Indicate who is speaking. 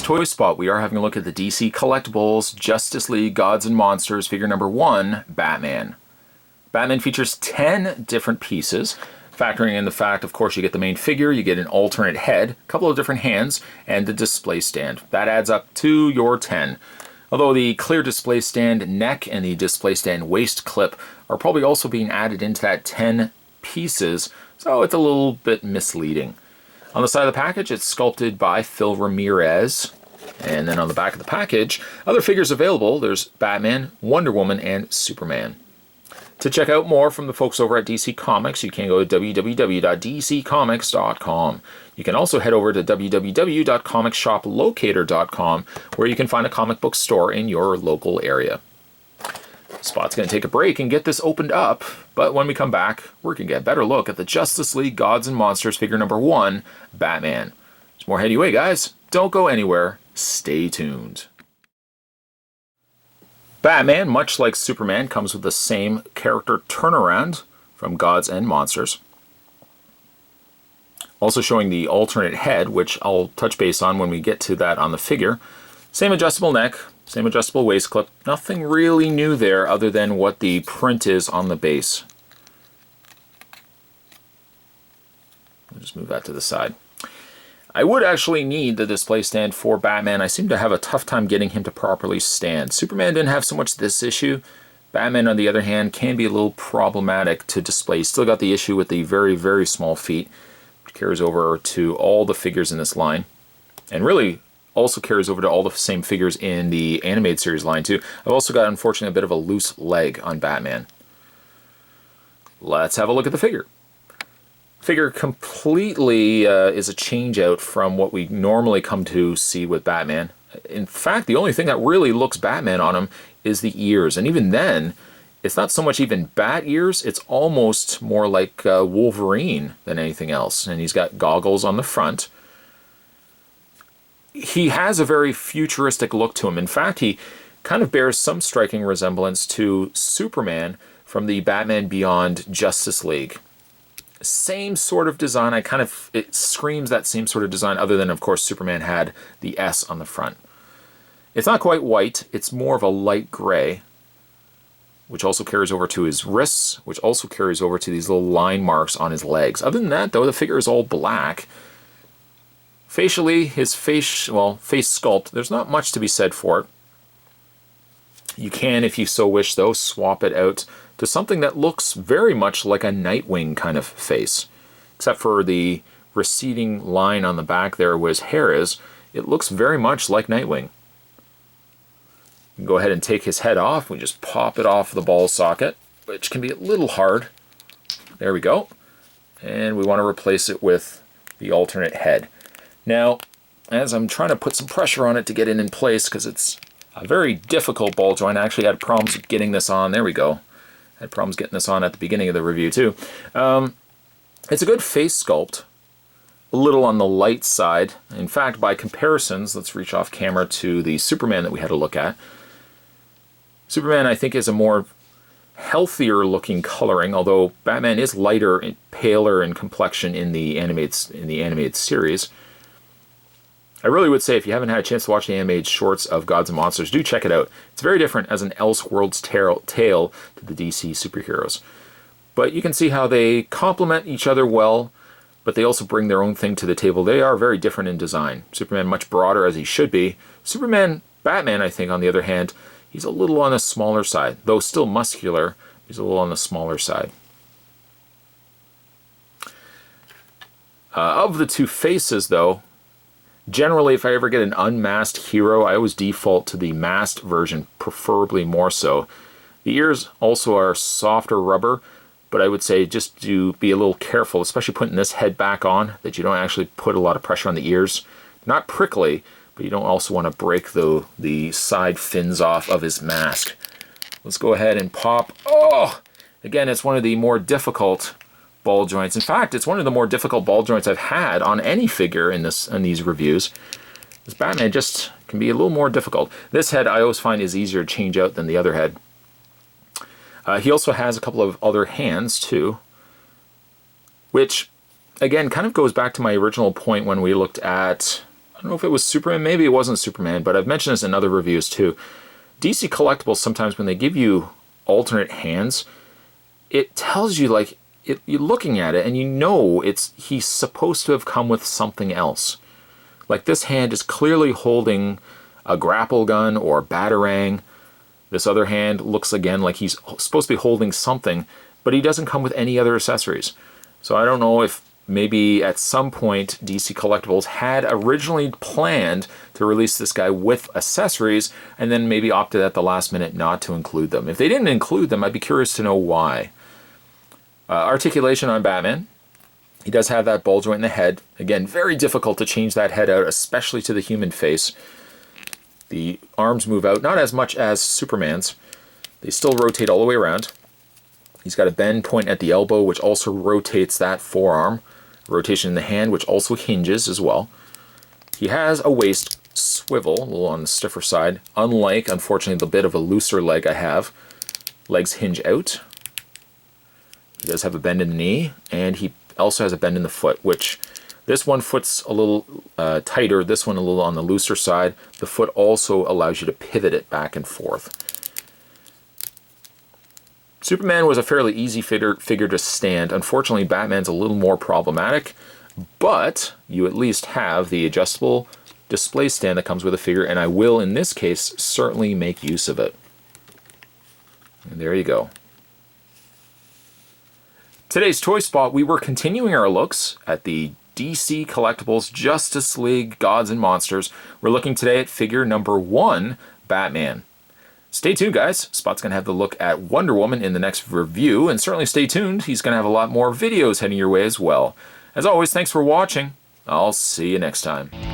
Speaker 1: Toy Spot, we are having a look at the DC Collectibles Justice League Gods and Monsters figure number 1, Batman. Batman features 10 different pieces, factoring in the fact, of course, you get the main figure, you get an alternate head, a couple of different hands, and the display stand. That adds up to your 10. Although the clear display stand neck and the display stand waist clip are probably also being added into that 10 pieces, so it's a little bit misleading. On the side of the package, it's sculpted by Phil Ramirez. And then on the back of the package, other figures available. There's Batman, Wonder Woman, and Superman. To check out more from the folks over at DC Comics, you can go to www.dccomics.com. You can also head over to www.comicsshoplocator.com, where you can find a comic book store in your local area. Spot's going to take a break and get this opened up, but when we come back, we're going to get a better look at the Justice League Gods and Monsters figure number 1, Batman. There's more heading away, guys. Don't go anywhere. Stay tuned. Batman, much like Superman, comes with the same character turnaround from Gods and Monsters. Also showing the alternate head, which I'll touch base on when we get to that on the figure. Same adjustable neck. Same adjustable waist clip. Nothing really new there other than what the print is on the base. I'll just move that to the side. I would actually need the display stand for Batman. I seem to have a tough time getting him to properly stand. Superman didn't have so much this issue. Batman, on the other hand, can be a little problematic to display. He's still got the issue with the very, very small feet, which carries over to all the figures in this line. And really, also carries over to all the same figures in the animated series line too. I've also got, unfortunately, a bit of a loose leg on Batman. Let's have a look at the figure. Figure completely is a change out from what we normally come to see with Batman. In fact, the only thing that really looks Batman on him is the ears. And even then, it's not so much even bat ears, it's almost more like Wolverine than anything else. And he's got goggles on the front. He has a very futuristic look to him. In fact, he kind of bears some striking resemblance to Superman from the Batman Beyond Justice League. Same sort of design. It screams that same sort of design, other than, of course, Superman had the S on the front. It's not quite white. It's more of a light gray, which also carries over to his wrists, which also carries over to these little line marks on his legs. Other than that, though, the figure is all black. Facially, his face sculpt, there's not much to be said for it. You can, if you so wish, though, swap it out to something that looks very much like a Nightwing kind of face. Except for the receding line on the back there where his hair is, it looks very much like Nightwing. You can go ahead and take his head off. We just pop it off the ball socket, which can be a little hard. There we go. And we want to replace it with the alternate head. Now, as I'm trying to put some pressure on it to get it in place, because it's a very difficult ball joint. I actually had problems getting this on. There we go. I had problems getting this on at the beginning of the review, too. It's a good face sculpt. A little on the light side. In fact, by comparisons, let's reach off camera to the Superman that we had a look at. Superman, I think, is a more healthier looking coloring, although Batman is lighter and paler in complexion in the animated series. I really would say if you haven't had a chance to watch the animated shorts of Gods and Monsters, do check it out. It's very different as an Elseworlds tale to the DC superheroes. But you can see how they complement each other well, but they also bring their own thing to the table. They are very different in design. Superman much broader, as he should be. Batman, I think, on the other hand, he's a little on the smaller side. Though still muscular, he's a little on the smaller side. Of the two faces, though, generally, if I ever get an unmasked hero, I always default to the masked version, preferably more so. The ears also are softer rubber, but I would say just to be a little careful, especially putting this head back on, that you don't actually put a lot of pressure on the ears. Not prickly, but you don't also want to break the side fins off of his mask. Let's go ahead and pop. Oh! Again, it's one of the more difficult ball joints. In fact, it's one of the more difficult ball joints I've had on any figure in these reviews. This Batman just can be a little more difficult. This head I always find is easier to change out than the other head. He also has a couple of other hands too, which again kind of goes back to my original point when we looked at don't know if it was Superman, maybe it wasn't Superman, but I've mentioned this in other reviews too. DC Collectibles, sometimes when they give you alternate hands, it tells you, like, you're looking at it and you know he's supposed to have come with something else. Like, this hand is clearly holding a grapple gun or a batarang. This other hand looks again like he's supposed to be holding something, but he doesn't come with any other accessories. So I don't know if maybe at some point DC Collectibles had originally planned to release this guy with accessories and then maybe opted at the last minute not to include them. If they didn't include them, I'd be curious to know why. Articulation on Batman. He does have that ball joint in the head. Again, very difficult to change that head out, especially to the human face. The arms move out, not as much as Superman's. They still rotate all the way around. He's got a bend point at the elbow, which also rotates that forearm. Rotation in the hand, which also hinges as well. He has a waist swivel, a little on the stiffer side, unlike, unfortunately, the bit of a looser leg I have. Legs hinge out. He does have a bend in the knee, and he also has a bend in the foot, which this one foot's a little tighter, this one a little on the looser side. The foot also allows you to pivot it back and forth. Superman was a fairly easy figure to stand. Unfortunately, Batman's a little more problematic, but you at least have the adjustable display stand that comes with a figure, and I will, in this case, certainly make use of it. And there you go. Today's Toy Spot, we were continuing our looks at the DC Collectibles Justice League Gods and Monsters. We're looking today at figure number 1, Batman. Stay tuned, guys. Spot's going to have the look at Wonder Woman in the next review, and certainly stay tuned. He's going to have a lot more videos heading your way as well. As always, thanks for watching. I'll see you next time.